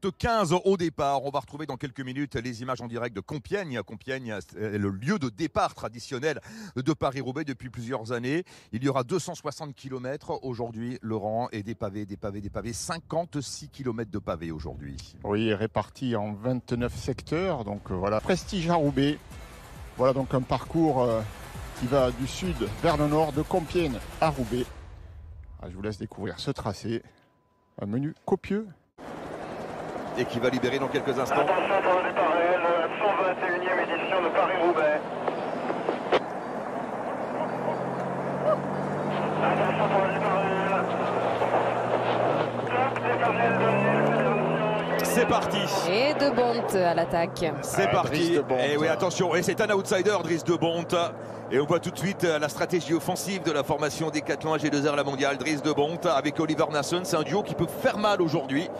1h45 au départ. On va retrouver dans quelques minutes les images en direct de Compiègne. Compiègne est le lieu de départ traditionnel de Paris-Roubaix depuis plusieurs années. Il y aura 260 km aujourd'hui, Laurent, et des pavés. 56 km de pavés aujourd'hui. Oui, répartis en 29 secteurs. Donc voilà, prestige à Roubaix. Voilà donc un parcours qui va du sud vers le nord, de Compiègne à Roubaix. Je vous laisse découvrir ce tracé. Un menu copieux. Et qui va libérer dans quelques instants. Attention pour le départ réel, 121e édition de Paris-Roubaix. Attention pour le départ réel. Top, départ réel de... C'est parti. Et de Bonte à l'attaque. C'est parti. Et oui, attention. Et c'est un outsider, Dries de Bonte. Et on voit tout de suite la stratégie offensive de la formation Décathlon AG2R La Mondiale. Dries de Bonte avec Oliver Nassen. C'est un duo qui peut faire mal aujourd'hui.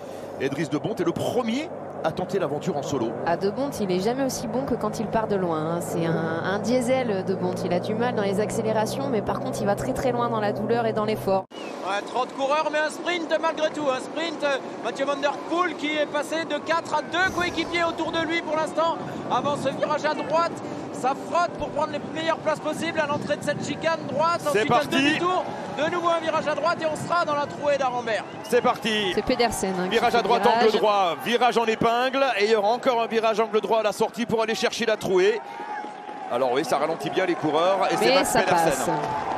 Et Dries de Bonte est le premier à tenter l'aventure en solo. De Bonte, il n'est jamais aussi bon que quand il part de loin. C'est un diesel de Bonte. Il a du mal dans les accélérations, mais par contre, il va très très loin dans la douleur et dans l'effort. Ouais, 30 coureurs, mais un sprint malgré tout. Un sprint, Mathieu Van Der Poel qui est passé de 4 à 2 coéquipiers autour de lui pour l'instant. Avant ce virage à droite, ça frotte pour prendre les meilleures places possibles à l'entrée de cette chicane droite. C'est parti. Un demi-tour, de nouveau un virage à droite et on sera dans la trouée d'Arambert. C'est parti. C'est Pedersen. Virage à droite, angle droit, virage en épingle. Et il y aura encore un virage angle droit à la sortie pour aller chercher la trouée. Alors oui, ça ralentit bien les coureurs. Et c'est Mats Pedersen.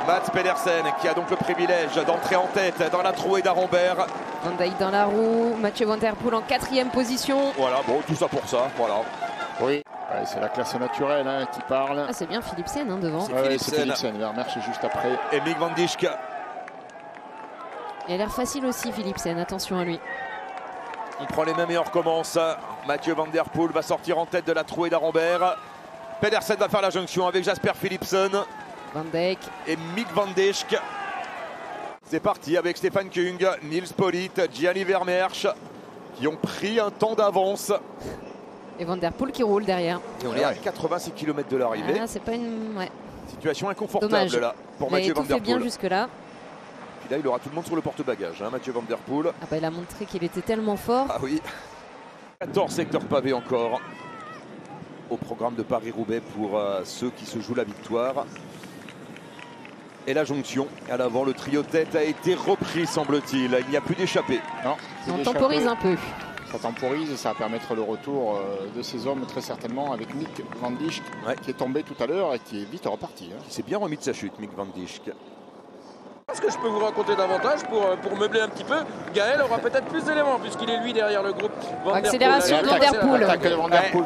Mats Pedersen qui a donc le privilège d'entrer en tête dans la trouée d'Arambert. Van Dijk dans la roue, Mathieu Van Der Poel en 4e position. Voilà, bon, tout ça pour ça, voilà. Oui, c'est la classe naturelle qui parle. C'est bien Philipsen devant. C'est Philipsen, Vermeersch juste après. Et Mick Van Dijk. Il a l'air facile aussi Philipsen, attention à lui. On prend les mêmes et on recommence. Mathieu Van Der Poel va sortir en tête de la trouée d'Arambert. Pedersen va faire la jonction avec Jasper Philipsen. Van Dijk. Et Mick Van Dijk. C'est parti avec Stefan Kung, Nils Politt, Gianni Vermeersch qui ont pris un temps d'avance. Et Van Der Poel qui roule derrière. Et on est à 86 km de l'arrivée. C'est pas une... Situation inconfortable. Dommage. Là pour Mathieu Van Der Poel. Bien jusque-là. Puis là, il aura tout le monde sur le porte-bagages, Mathieu Van Der Poel. Il a montré qu'il était tellement fort. Ah oui. 14 secteurs pavés encore au programme de Paris-Roubaix pour ceux qui se jouent la victoire. Et la jonction à l'avant, le trio tête a été repris, semble-t-il. Il n'y a plus d'échappée. Non, on temporise un peu. Ça temporise et ça va permettre le retour de ces hommes très certainement avec Mick Van Dijk qui est tombé tout à l'heure et qui est vite reparti. Il s'est bien remis de sa chute, Mick Van Dijk. Ce que je peux vous raconter davantage pour meubler un petit peu, Gaël aura peut-être plus d'éléments puisqu'il est lui derrière le groupe. Accélération de Van Der Poel.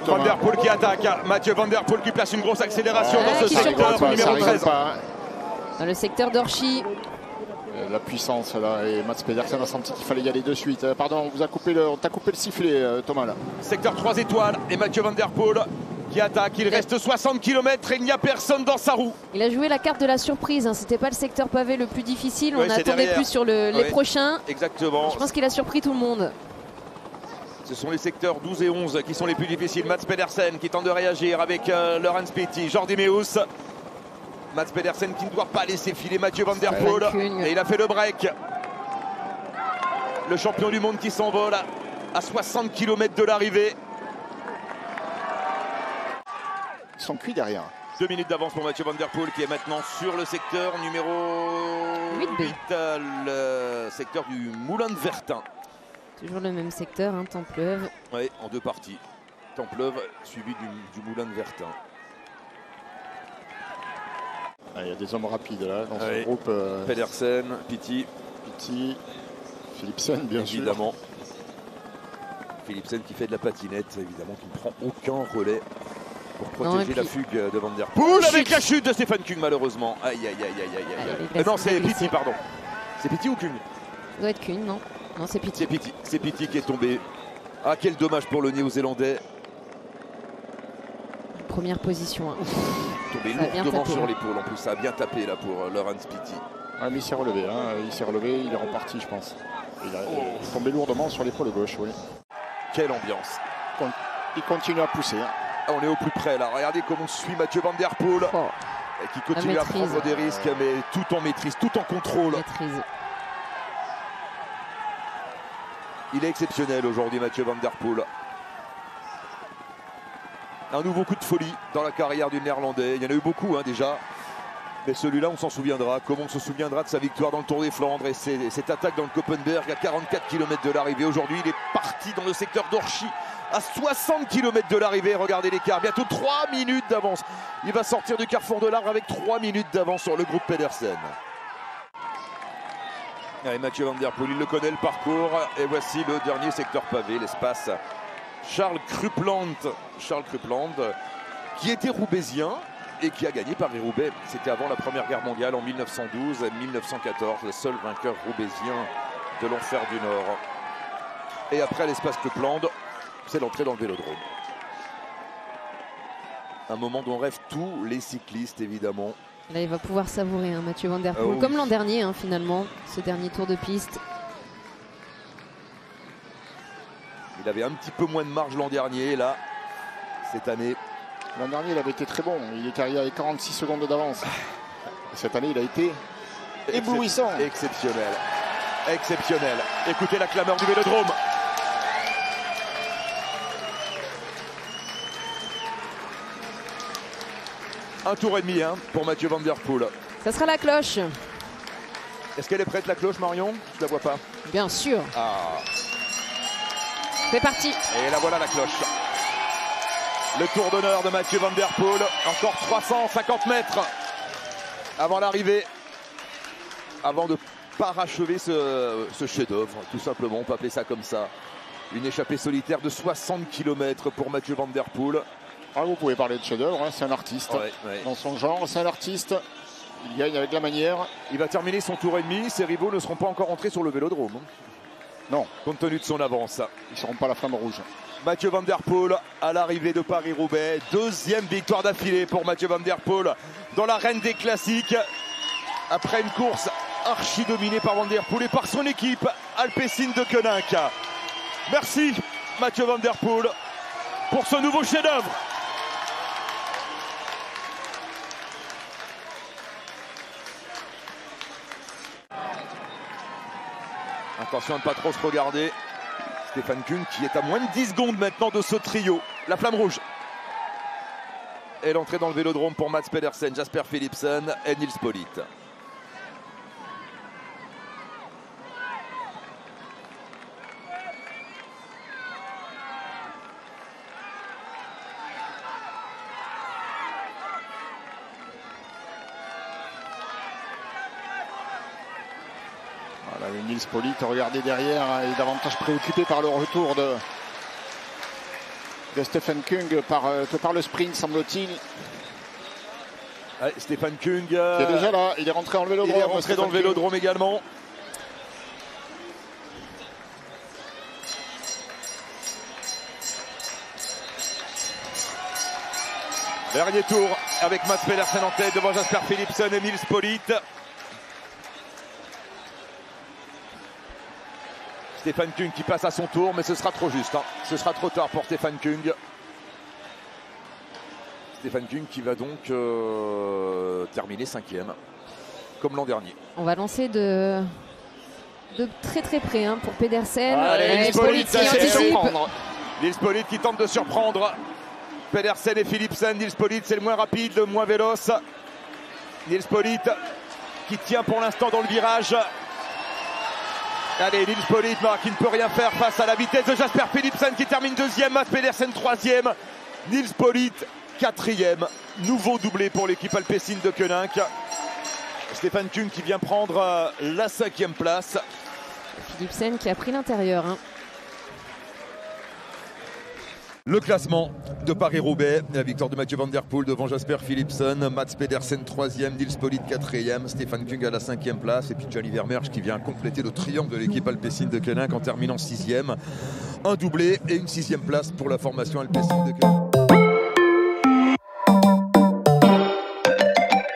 Van Der Poel qui attaque. Mathieu Van Der Poel qui place une grosse accélération dans ce secteur numéro 13. Dans le secteur d'Orchy. La puissance là, et Mats Pedersen a senti qu'il fallait y aller de suite. Pardon, on t'a coupé le sifflet, Thomas là. Secteur 3 étoiles et Mathieu Van Der Poel qui attaque. Il reste 60 km et il n'y a personne dans sa roue. Il a joué la carte de la surprise. C'était pas le secteur pavé le plus difficile. On attendait derrière. plus sur les prochains. Exactement. Je pense qu'il a surpris tout le monde. Ce sont les secteurs 12 et 11 qui sont les plus difficiles. Mats Pedersen qui tente de réagir avec Laurens Pitty, Jordi Meeus. Mats Pedersen qui ne doit pas laisser filer Mathieu Van Der Poel. Et il a fait le break. Le champion du monde qui s'envole à 60 km de l'arrivée. Ils sont cuits derrière. 2 minutes d'avance pour Mathieu Van Der Poel qui est maintenant sur le secteur numéro 8, le secteur du Moulin de Vertin. Toujours le même secteur, Templeuve. Oui, en 2 parties. Templeuve suivi du Moulin de Vertin. Il y a des hommes rapides là dans ce groupe. Pedersen, Pitty, Philipsen bien sûr. Évidemment. Philipsen qui fait de la patinette, évidemment, qui ne prend aucun relais pour protéger la fugue de Van Der Poel avec la chute de Stefan Kung malheureusement. Aïe aïe aïe aïe aïe. Non, c'est Pitty, pardon. C'est Pitty ou Kung? Ça doit être Kung, non? Non, c'est Pitty. C'est Pitty qui est tombé. Ah, quel dommage pour le Néo-Zélandais. Première position. Tombé lourdement sur l'épaule en plus, ça a bien tapé là pour Laurens Pitty. Mais il s'est relevé, il est reparti je pense. Il est tombé lourdement sur l'épaule gauche, oui. Quelle ambiance. Il continue à pousser. On est au plus près là, regardez comment suit Mathieu Van Der Poel. Qui continue à prendre des risques, mais tout en maîtrise, tout en contrôle. Il est exceptionnel aujourd'hui, Mathieu Van Der Poel. Un nouveau coup de folie dans la carrière du Néerlandais. Il y en a eu beaucoup déjà. Mais celui-là, on s'en souviendra. Comme on se souviendra de sa victoire dans le Tour des Flandres et cette attaque dans le Koppenberg à 44 km de l'arrivée. Aujourd'hui, il est parti dans le secteur d'Orchi à 60 km de l'arrivée. Regardez l'écart. Bientôt 3 minutes d'avance. Il va sortir du carrefour de l'Arbre avec 3 minutes d'avance sur le groupe Pedersen. Allez, Mathieu Van Der Poel, il le connaît le parcours. Et voici le dernier secteur pavé, l'espace Charles Krupland, qui était roubaisien et qui a gagné Paris-Roubaix. C'était avant la Première Guerre mondiale en 1912 et 1914, le seul vainqueur roubaisien de l'enfer du Nord. Et après l'espace Krupland, c'est l'entrée dans le Vélodrome. Un moment dont rêvent tous les cyclistes, évidemment. Là, il va pouvoir savourer Mathieu Van Der Poel, comme l'an dernier finalement, ce dernier tour de piste. Il avait un petit peu moins de marge l'an dernier, là, cette année. L'an dernier, il avait été très bon. Il était arrivé avec 46 secondes d'avance. Cette année, il a été éblouissant. Exceptionnel. Exceptionnel. Écoutez la clameur du Vélodrome. Un tour et demi pour Mathieu Van Der Poel. Ça sera la cloche. Est-ce qu'elle est prête, la cloche, Marion? Je la vois pas. Bien sûr. Ah. C'est parti. Et là voilà la cloche. Le tour d'honneur de Mathieu Van Der Poel. Encore 350 mètres avant l'arrivée. Avant de parachever ce chef-d'œuvre, tout simplement, on peut appeler ça comme ça. Une échappée solitaire de 60 km pour Mathieu Van Der Poel. Ah, vous pouvez parler de chef-d'œuvre, c'est un artiste. Ouais. Dans son genre, c'est un artiste. Il gagne avec la manière. Il va terminer son tour et demi. Ses rivaux ne seront pas encore entrés sur le Vélodrome. Non. Compte tenu de son avance. Ils ne seront pas la flamme rouge. Mathieu Van Der Poel à l'arrivée de Paris-Roubaix. Deuxième victoire d'affilée pour Mathieu Van Der Poel dans l'arène des classiques. Après une course archi dominée par Van Der Poel et par son équipe Alpecin de Koninck. Merci Mathieu Van Der Poel pour ce nouveau chef-d'œuvre. Attention à ne pas trop se regarder. Stefan Küng qui est à moins de 10 secondes maintenant de ce trio. La flamme rouge. Et l'entrée dans le Vélodrome pour Mads Pedersen, Jasper Philipsen et Nils Politt. Voilà, Nils Politt, regardez derrière, est davantage préoccupé par le retour de Stefan Küng que par le sprint, semble-t-il. Stefan Küng qui est déjà là, il est rentré dans le Vélodrome. Il est rentré dans le Vélodrome également. Dernier tour avec Mads Pedersen en tête devant Jasper Philipsen et Nils Politt. Stefan Küng qui passe à son tour, mais ce sera trop juste. Ce sera trop tard pour Stefan Küng. Stefan Küng qui va donc terminer 5e, comme l'an dernier. On va lancer de très très près pour Pedersen. Allez, Nils Politt Nils Politt qui tente de surprendre Pedersen et Philipsen. Nils Politt, c'est le moins rapide, le moins véloce. Nils Politt qui tient pour l'instant dans le virage. Allez, Nils Politt qui ne peut rien faire face à la vitesse de Jasper Philipsen qui termine 2e, Mads Pedersen 3e, Nils Politt 4e. Nouveau doublé pour l'équipe Alpecin de Koninck. Stefan Küng qui vient prendre la 5e place. Philipsen qui a pris l'intérieur. Le classement de Paris-Roubaix, la victoire de Mathieu Van Der Poel devant Jasper Philipsen, Mads Pedersen 3e, Nils Politt 4e, Stefan Küng à la 5e place et puis Gianni Vermeersch qui vient compléter le triomphe de l'équipe Alpecin de Koninck en terminant 6e. Un doublé et une 6e place pour la formation Alpecin de Koninck.